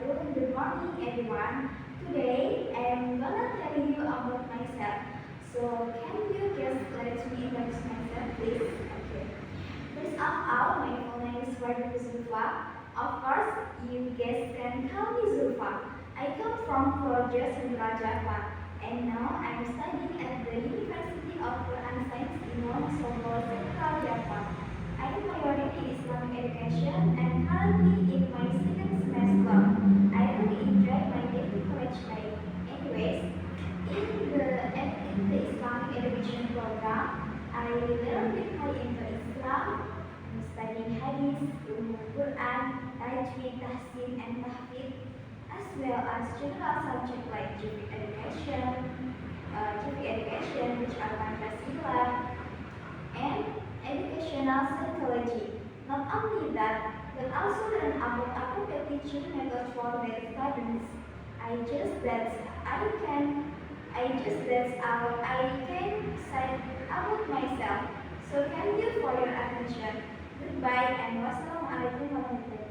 Good morning, everyone. Today, I'm gonna tell you about myself. So, can you just let me introduce myself, please? Okay. First of all, my full name is Wardah Zulfa. Of course, you guys can call me Zulfa. I come from Purworejo, Central Java, and now I'm studying at the University of Quran Science in Wonosobo, Central Java. I'm majoring Islamic education and currently in my second semester. I really enjoy my daily college life. Anyways, in the Islamic education program, I learn deeply into Islam, studying hadith, Quran, tajweed, tahsin, and tahfidz, as well as general subjects like civic education, which are Pancasila, and educational psychology. Not only that, but also learn about appropriate teaching methods for their students. I just that I can say about myself. So thank you for your attention. Goodbye and wassalamualaikum warahmatullahi wabarakatuh.